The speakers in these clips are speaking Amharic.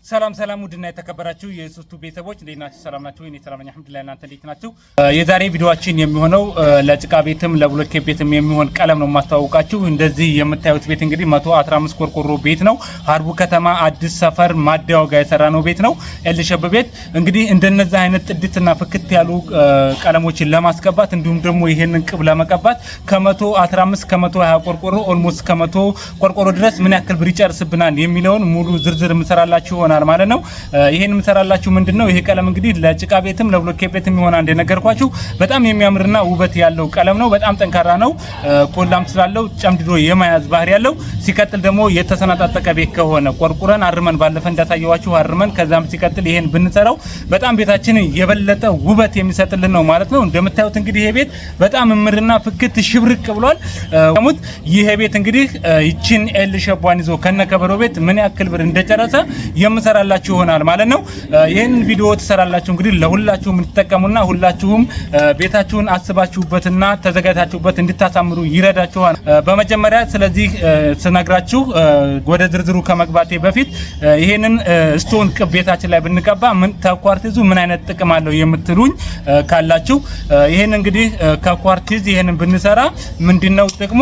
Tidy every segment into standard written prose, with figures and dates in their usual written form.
ሰላም ውድና የተከበራችሁ የሱስቱ ቤተሰቦች እንዴት ናችሁ? ሰላም ናችሁ? እኔ ሰላም ነኝ አልሐምዱሊላህ። እናንተ እንዴት ናችሁ? የዛሬ ቪዲዮአችን የሚሆነው ለጭቃ ቤትም ለብሎኬት ቤትም የሚሆን ቀለም ነው ማስተዋወቃችሁ። እንደዚህ የምታዩት ቤት እንግዲህ 115 ቆርቆሮ ቤት ነው። ሀርቡ ከተማ አዲስ ሰፈር ማደያው ጋር የሰራ ነው ቤት ነው። ኤልሸብ ቤት እንግዲህ እንደነዚህ አይነት ጥድትና ፍክት ያሉ ቀለሞችን ለማስቀባት እንዲሁም ደግሞ ይሄንን ቅብ ለመቀባት ከ115 ከ120 ቆርቆሮ ኦልሞስት ከ100 ቆርቆሮ ድረስ ምን ያክል ብር ይጨርስብናል የሚለውን ሙሉ ዝርዝር ምሰራላችሁ ሆናል ማለት ነው። ይሄን ምሰራላችሁ ምንድነው ይሄ ቀለም እንግዲህ ለጭቃ ቤትም ለብሎኬት ቤትም ይሆናል እንደነገርኳችሁ በጣም የሚያምርና ውበት ያለው ቀለም ነው። በጣም ጠንካራ ነው። ኮላም ስላለው ጨምድዶ የማያዝ ባህሪ ያለው ሲቀጥል ደግሞ የተሰናጣጠቀ ቤት ከሆነ ቆርቁረን አርመን ባለፈ እንዳታየዋችሁ አርመን ከዛም ሲቀጥል ይሄን ብንሰራው በጣም ቤታችንን የበለጠ ውበት የሚሰጥልን ነው ማለት ነው። እንደምታዩት እንግዲህ ይሄ ቤት በጣም ምርና ፍክት ሽብርቅ ብሏል። ይሄ ቤት እንግዲህ ይቺን ኤልሸቧን ይዞ ከነከበሮ ቤት ምን ያክል ብር እንደጨረሰ የምሰራላችሁ ይሆናል ማለት ነው። ይሄንን ቪዲዮ ተሰራላችሁ እንግዲህ ለሁላችሁም እንድትጠቀሙና ሁላችሁም ቤታችሁን አስባችሁበትና ተዘጋጅታችሁበት እንድታሳምሩ ይረዳችኋል። በመጀመሪያ ስለዚህ ስነግራችሁ ወደ ዝርዝሩ ከመግባቴ በፊት ይሄንን ስቶን ቅብ ቤታችን ላይ ብንቀባ ምን ተኳርቲዙ ምን አይነት ጥቅም አለው የምትሉኝ ካላችሁ ይሄን እንግዲህ ከኳርቲዝ ይሄንን ብንሰራ ምንድነው ጥቅሙ?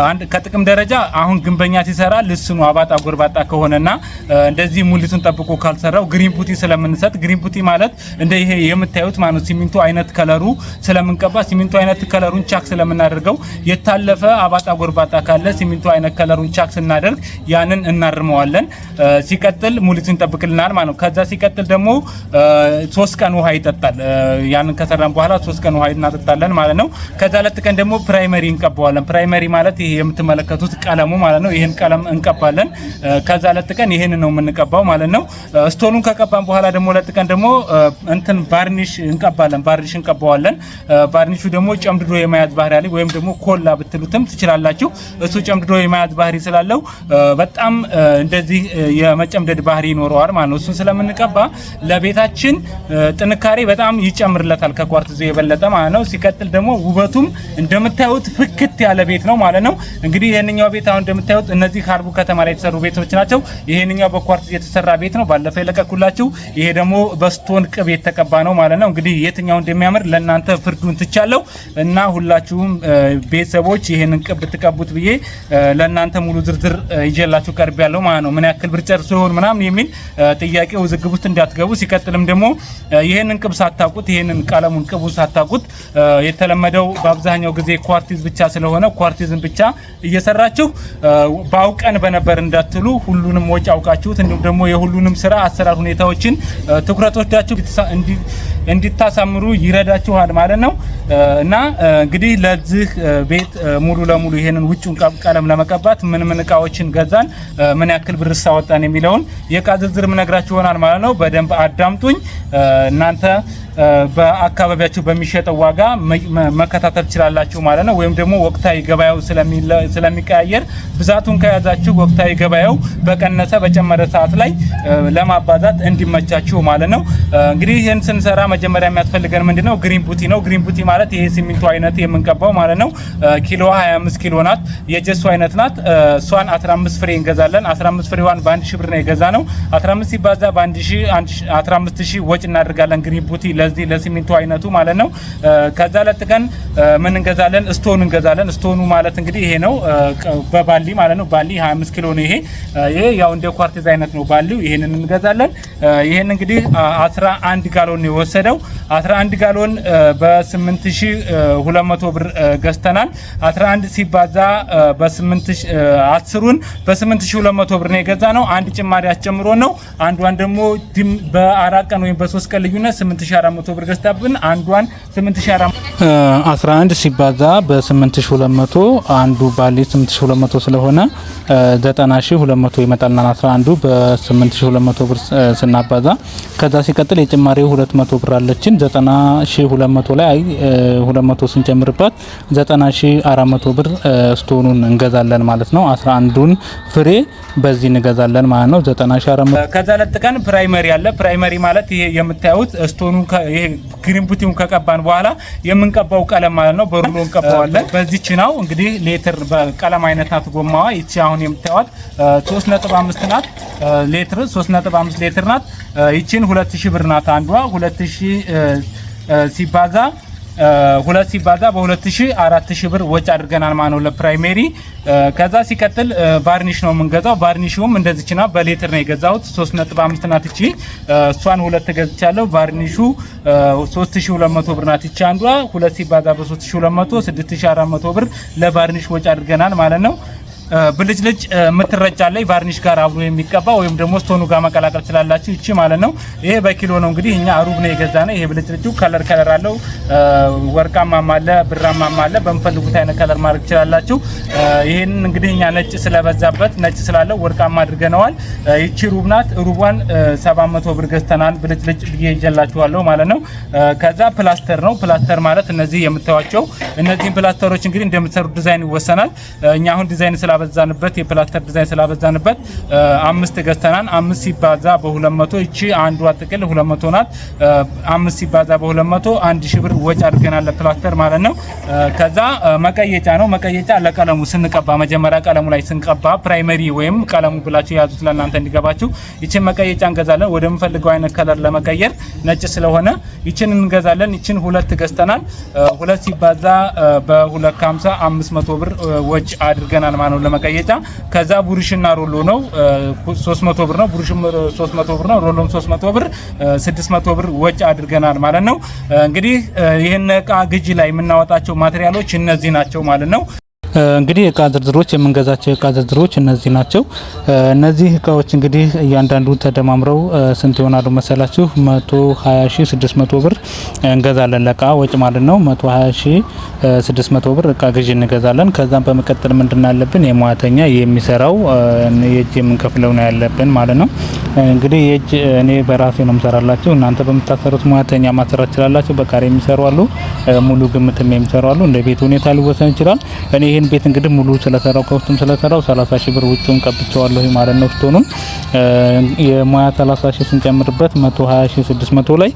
አንድ ከጥቅም ደረጃ አሁን ግንበኛ ሲሰራ ልስኑ አባጣ ጎርባጣ ከሆነና እንደዚህ ሙሊቱን ጠብቆ ካልሰራው ግሪን ፑቲ ስለምንሰጥ ግሪን ፑቲ ማለት እንደ ይሄ የምታዩት ማለት ሲሚንቶ አይነት ከለሩ ስለምንቀባ ሲሚንቶ አይነት ከለሩን ቻክ ስለምናደርገው የታለፈ አባጣ ጎርባጣ ካለ ሲሚንቶ አይነት ከለሩን ቻክ ስናደርግ ያንን እናርመዋለን። ሲቀጥል ሙሊቱን ይጠብቅልናል ማለት ነው። ከዛ ሲቀጥል ደግሞ 3 ቀን ውሃ ይጠጣል። ያንን ከሰራን በኋላ 3 ቀን ውሃ እናጠጣለን ማለት ነው። ከዛ ለጥቀን ደግሞ ፕራይመሪ እንቀባዋለን። ፕራይመሪ ማለት ይሄ የምትመለከቱት ቀለሙ ማለት ነው። ይሄን ቀለም እንቀባለን። ከዛ ለጥቀን ይሄን ነው የምንቀባው ማለት ነው። ስቶኑን ከቀባን በኋላ ደግሞ ለጥቀን ደግሞ እንትን ባርኒሽ እንቀባለን። ባርኒሽ እንቀባዋለን። ባርኒሹ ደግሞ ጨምድዶ የማያዝ ባህሪ አለ ወይም ደግሞ ኮላ ብትሉትም ትችላላችሁ። እሱ ጨምድዶ የማያዝ ባህሪ ስላለው በጣም እንደዚህ የመጨምደድ ባህሪ ይኖረዋል ማለት ነው። እሱን ስለምንቀባ ለቤታችን ጥንካሬ በጣም ይጨምርለታል ከኳርትዙ የበለጠ ማለት ነው። ሲቀጥል ደግሞ ውበቱም እንደምታዩት ፍክት ያለ ቤት ነው ማለት ነው። እንግዲህ ይሄንኛው ቤት አሁን እንደምታዩት እነዚህ ሀርቡ ከተማ ላይ የተሰሩ ቤቶች ናቸው። ይሄንኛው በኳርትዝ የተሰራ ቤት ነው ባለፈው የለቀኩላችሁ። ይሄ ደግሞ በስቶን ቅብ የተቀባ ነው ማለት ነው። እንግዲህ የትኛው እንደሚያምር ለእናንተ ፍርዱን ትቻለው እና ሁላችሁም ቤተሰቦች ይሄንን ቅብ ትቀቡት ብዬ ለእናንተ ሙሉ ዝርዝር ይዤላችሁ ቀርብ ያለው ማለት ነው። ምን ያክል ብር ጨርሶ ይሆን ምናምን የሚል ጥያቄ ውዝግብ ውስጥ እንዳትገቡ። ሲቀጥልም ደግሞ ይሄንን ቅብ ሳታውቁት ይሄንን ቀለሙን ቅቡ ሳታውቁት የተለመደው በአብዛኛው ጊዜ ኳርትዝ ብቻ ስለሆነ ኳርቲዝን ብቻ እየሰራችሁ ባውቀን በነበር እንዳትሉ ሁሉንም ወጪ አውቃችሁት እንዲሁም ደግሞ የሁሉንም ስራ አሰራር ሁኔታዎችን ትኩረቶቻችሁ እንዲታሳምሩ ይረዳችኋል ማለት ነው። እና እንግዲህ ለዚህ ቤት ሙሉ ለሙሉ ይሄንን ውጭውን ቀለም ለመቀባት ምን እቃዎችን ገዛን ምን ያክል ብር ሳወጣን የሚለውን የዕቃ ዝርዝር ምነግራችሁ ይሆናል ማለት ነው። በደንብ አዳምጡኝ። እናንተ በአካባቢያችሁ በሚሸጠው ዋጋ መከታተል ትችላላችሁ ማለት ነው። ወይም ደግሞ ወቅታዊ ገበያው ስለሚቀያየር ብዛቱን ከያዛችሁ ወቅታዊ ገበያው በቀነሰ በጨመረ ሰዓት ላይ ለማባዛት እንዲመቻችሁ ማለት ነው። እንግዲህ ይሄን ስንሰራ መጀመሪያ የሚያስፈልገን ምንድነው? ግሪን ፑቲ ነው። ግሪን ፑቲ ማለት ይሄ ሲሚንቶ አይነት የምንቀባው ማለት ነው። ኪሎዋ 25 ኪሎ ናት። የጀሱ አይነት ናት። እሷን 15 ፍሬ እንገዛለን። 15 ፍሬዋን በ1000 ብር ነው የገዛነው። 15 ሲባዛ በ1000 15000 ወጪ እናደርጋለን ግሪን ፑቲ ለዚህ ለሲሚንቶ አይነቱ ማለት ነው። ከዛ ለጥቀን ምን እንገዛለን? ስቶን እንገዛለን። ስቶኑ ማለት እንግዲህ ይሄ ነው በባሊ ማለት ነው። ባሊ 25 ኪሎ ነው። ይሄ ያው እንደ ኳርትዝ አይነት ነው ባሊው። ይሄንን እንገዛለን። ይሄን እንግዲህ 11 ጋሎን ነው የወሰደው። 11 ጋሎን በ8200 ብር ገዝተናል። 11 ሲባዛ በ8 10ን በ8200 ብር ነው የገዛነው። አንድ ጭማሪ አስጨምሮ ነው። አንዷን ደግሞ በ4 ቀን ወይም በ3 ቀን ልዩነት 8400 ብር ገዝታብን አንዷን 8400 11 ሲባዛ በ8200 አንዱ ባሊ 8200 ስለሆነ 90200 ይመጣልና 11 በ8200 ብር ስናባዛ ከዛ ሲቀጥል የጭማሪው 200 ብር አለችን 90200 ላይ 200 ስንጨምርባት 90400 ብር ስቶኑን እንገዛለን ማለት ነው። 11ዱን ፍሬ በዚህ እንገዛለን ማለት ነው 90400። ከዛ ለጥቀን ፕራይመሪ አለ። ፕራይመሪ ማለት ይሄ የምታዩት ስቶኑ ይሄ ግሪን ፑቲውን ከቀባን በኋላ የምንቀባው ቀለም ማለት ነው። በሩሎ እንቀባዋለን። በዚህች ነው እንግዲህ ሌትር በቀለም አይነት ናት ጎማዋ። ይቺ አሁን የምታዩት 3.5 ናት ሌትር 3.5 ሌትር ናት። ይቺን 2000 ብር ናት አንዷ 2000 ሲባዛ 2 ሲባዛ በ2000 4000 ብር ወጪ አድርገናል ማለት ነው ለፕራይሜሪ። ከዛ ሲቀጥል ቫርኒሽ ነው የምንገዛው። ቫርኒሹም እንደዚህና በሌትር ነው የገዛሁት 3.5 ናት እቺ። እሷን ሁለት ገዝቻለሁ። ቫርኒሹ 3200 ብር ናት እቺ አንዷ 2 ሲባዛ በ3200 6400 ብር ለቫርኒሽ ወጪ አድርገናል ማለት ነው። ብልጭልጭ የምትረጫለች ቫርኒሽ ጋር አብሮ የሚቀባ ወይም ደግሞ ስቶኑ ጋር መቀላቀል ስላላችሁ እቺ ማለት ነው። ይሄ በኪሎ ነው እንግዲህ እኛ ሩብ ነው የገዛነው። ይሄ ብልጭልጩ ከለር አለው ወርቃማም አለ ብራማም አለ። በመፈልጉት አይነት ከለር ማድረግ ትችላላችሁ። ይሄን እንግዲህ እኛ ነጭ ስለበዛበት ነጭ ስላለው ወርቃማ አድርገነዋል። ይቺ ሩብ ናት። ሩቧን 700 ብር ገዝተናል። ብልጭልጭ ብዬ ይጀላችኋለሁ ማለት ነው። ከዛ ፕላስተር ነው። ፕላስተር ማለት እነዚህ የምታዩቸው እነዚህን ፕላስተሮች እንግዲህ እንደምትሰሩት ዲዛይን ይወሰናል። እኛ አሁን ዲዛይን ስላበዛንበት የፕላስተር ዲዛይን ስላበዛንበት 5 ገዝተናል። 5 ሲባዛ በ200 እቺ አንዷ ጥቅል 200 ናት። 5 ሲባዛ በ200 1000 ብር ወጪ አድርገናል ለፕላስተር ማለት ነው። ከዛ መቀየጫ ነው። መቀየጫ ለቀለሙ ስንቀባ መጀመሪያ ቀለሙ ላይ ስንቀባ ፕራይመሪ ወይም ቀለሙ ብላችሁ ያዙት ለእናንተ እንዲገባችሁ። ይችን መቀየጫ እንገዛለን ወደምፈልገው አይነት ከለር ለመቀየር ነጭ ስለሆነ ይችን እንገዛለን። ይችን 2 ገዝተናል። 2 ሲባዛ በ250 500 ብር ወጪ አድርገናል ማለት ነው ለመቀየጫ። ከዛ ቡሩሽና ሮሎ ነው 300 ብር ነው። ቡሩሽም 300 ብር ነው። ሮሎም 300 ብር 600 ብር ወጪ አድርገናል ማለት ነው። እንግዲህ ይሄን እቃ ግዢ ላይ የምናወጣቸው ማቴሪያሎች እነዚህ ናቸው ማለት ነው። እንግዲህ እቃ ዝርዝሮች የምንገዛቸው እቃ ዝርዝሮች እነዚህ ናቸው። እነዚህ እቃዎች እንግዲህ እያንዳንዱ ተደማምረው ስንት ይሆናሉ መሰላችሁ? 120600 ብር እንገዛለን ለእቃ ወጪ ማለት ነው። 120600 ብር እቃ ግዢ እንገዛለን። ከዛም በመቀጠል ምንድን ያለብን የሙያተኛ የሚሰራው የእጅ የምንከፍለው ነው ያለብን ማለት ነው። እንግዲህ የእጅ እኔ በራሴ ነው የምሰራላችሁ። እናንተ በምታሰሩት ሙያተኛ ማሰራት ይችላላችሁ። በቃሪ የሚሰሩ አሉ፣ ሙሉ ግምትም የሚሰሩ አሉ። እንደ ቤት ሁኔታ ሊወሰን ይችላል። እኔ ይሄን ቤት እንግዲህ ሙሉ ስለሰራው ከውስጥም ስለሰራው 30 ሺህ ብር ውጭውን ቀብቻለሁ ማለት ነው። ስቶኑን የሙያ 30 ሺህ ስንጨምርበት 120600 ላይ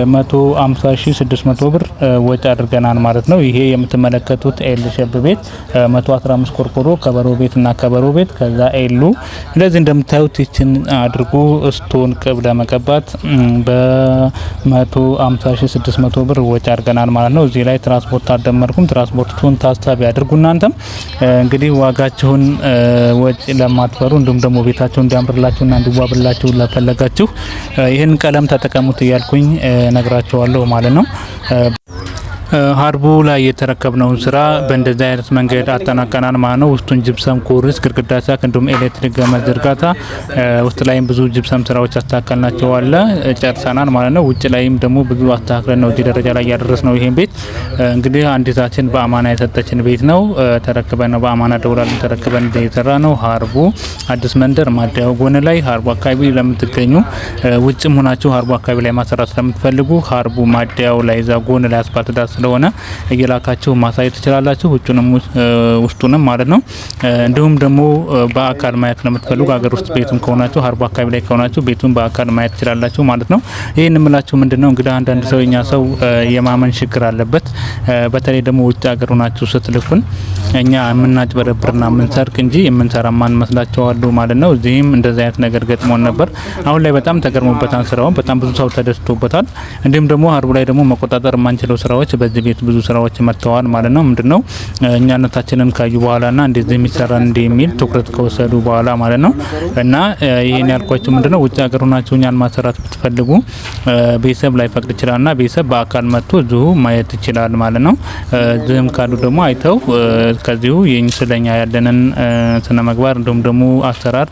150600 ብር ወጪ አድርገናል ማለት ነው። ይሄ የምትመለከቱት ኤል ሼፕ ቤት 115 ቆርቆሮ ከበሮ ቤትና ከበሮ ቤት ከዛ ኤሉ እንደዚህ እንደምታዩት ይችን አድርጉ ስቶን ቅብ ለመቀባት በ150600 ብር ወጪ አድርገናል ማለት ነው። እዚህ ላይ ትራንስፖርት አልደመርኩም። ትራንስፖርቱን ታሳቢ አድርጉ። እናንተም እንግዲህ ዋጋችሁን ወጪ ለማትፈሩ እንዲሁም ደግሞ ቤታችሁ እንዲያምርላችሁና እንዲዋብላችሁ ለፈለጋችሁ ይህን ቀለም ተጠቀሙት እያልኩኝ ነግራችኋለሁ ማለት ነው። ሀርቡ ላይ የተረከብነውን ስራ በእንደዚህ አይነት መንገድ አጠናቀናል ማለት ነው። ውስጡን ጅብሰም ኮርስ፣ ግድግዳ ሳክ እንዲሁም ኤሌክትሪክ ገመድ ዝርጋታ ውስጥ ላይም ብዙ ጅብሰም ስራዎች አስተካከልናቸው አለ ጨርሰናል ማለት ነው። ውጭ ላይም ደግሞ ብዙ አስተካክለን ነው እዚህ ደረጃ ላይ ያደረስነው። ይሄን ቤት እንግዲህ አንዲታችን በአማና የሰጠችን ቤት ነው። ተረክበን ነው በአማና ደውላለን ተረክበን እየሰራ ነው። ሀርቡ አዲስ መንደር ማደያው ጎን ላይ ሀርቡ አካባቢ ለምትገኙ ውጭም ሆናችሁ ሀርቡ አካባቢ ላይ ማሰራት ስለምትፈልጉ ሀርቡ ማደያው ላይ እዛ ጎን ላይ አስፋልት ዳር ስለሆነ እየላካችሁ ማሳየት ትችላላችሁ። ውስጡንም ማለት ነው። እንዲሁም ደግሞ በአካል ማየት ለምትፈልጉ ሀገር ውስጥ ቤቱም ከሆናችሁ ሀርቡ አካባቢ ላይ ከሆናችሁ ቤቱን በአካል ማየት ትችላላችሁ ማለት ነው። ይሄን የምላችሁ ምንድነው እንግዲህ አንዳንድ ሰው እኛ ሰው የማመን ችግር አለበት። በተለይ ደግሞ ውጭ ሀገር ሆናችሁ ስትልኩን እኛ የምናጭበረብርና የምንሰርቅ እንጂ የምንሰራ ማን መስላችኋል ማለት ነው። እዚህም እንደዚህ አይነት ነገር ገጥሞን ነበር። አሁን ላይ በጣም ተገርሞበታል። ስራውን በጣም ብዙ ሰው ተደስቶበታል። እንዲሁም ደግሞ ሀርቡ ላይ ደግሞ መቆጣጠር የማንችለው ስራዎች በዚህ ቤት ብዙ ስራዎች መጥተዋል ማለት ነው። ምንድነው እኛነታችንን ካዩ በኋላና እንደዚህ የሚሰራ እንደሚል ትኩረት ከወሰዱ በኋላ ማለት ነው። እና ይሄን ያልኳችሁ ምንድነው ውጭ ሀገር ሆናችሁ እኛን ማሰራት ብትፈልጉ ቤተሰብ ላይ ፈቅድ ይችላልና ቤተሰብ በአካል መጥቶ እዚሁ ማየት ይችላል ማለት ነው። ዝም ካሉ ደግሞ አይተው ከዚሁ ስለኛ ያለንን ስነ ምግባር እንዲሁም ደግሞ አሰራር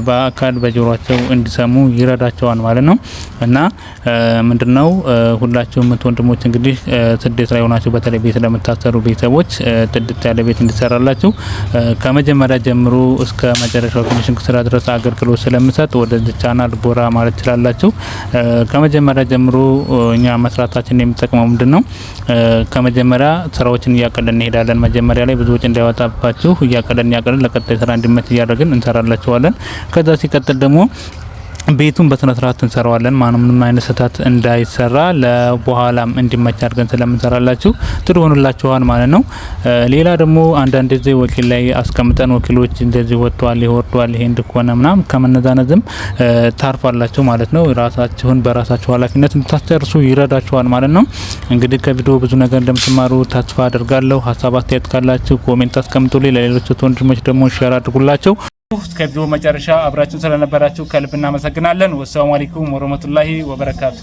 በአካል በጆሮአቸው እንዲሰሙ ይረዳቸዋል ማለት ነው። እና ምንድነው ሁላችሁም ወንድሞች እንግዲህ ስደት ላይ ሆናችሁ በተለይ ቤት ለምታሰሩ ቤተሰቦች ጥድት ያለ ቤት እንዲሰራላችሁ ከመጀመሪያ ጀምሮ እስከ መጨረሻው ፊኒሽንግ ስራ ድረስ አገልግሎት ስለምሰጥ ወደዚህ ቻናል ጎራ ማለት ትችላላችሁ። ከመጀመሪያ ጀምሮ እኛ መስራታችን የሚጠቅመው ምንድነው? ከመጀመሪያ ስራዎችን እያቀለልን እንሄዳለን። መጀመሪያ ላይ ብዙ ወጪ እንዳይወጣባችሁ እያቀለልን ለቀጣይ ስራ እንዲመች እያደረግን እንሰራላችኋለን። ከዛ ሲቀጥል ደግሞ ቤቱን በስነ ስርዓት እንሰራዋለን። ምንም አይነት ስህተት እንዳይሰራ ለበኋላም እንዲመች አድርገን ስለምንሰራላችሁ ጥሩ ሆኖላችኋል ማለት ነው። ሌላ ደግሞ አንዳንድ ጊዜ ወኪል ላይ አስቀምጠን ወኪሎች እንደዚህ ወጥቷል ይወርዷል ይሄ እንደኮነ ምናም ከመነዛነዝም ታርፋላችሁ ማለት ነው። ራሳችሁን በራሳችሁ ኃላፊነት እንድታስተርሱ ይረዳችኋል ማለት ነው። እንግዲህ ከቪዲዮ ብዙ ነገር እንደምትማሩ ተስፋ አደርጋለሁ። ሀሳብ አስተያየት ካላችሁ ኮሜንት አስቀምጡልኝ። ለሌሎች ወንድሞች ደግሞ ሼር አድርጉላቸው። እስከ ቪዲዮ መጨረሻ አብራችሁን ስለነበራችሁ ከልብ እናመሰግናለን። ወሰላሙ አለይኩም ወራህመቱላሂ ወበረካቱ።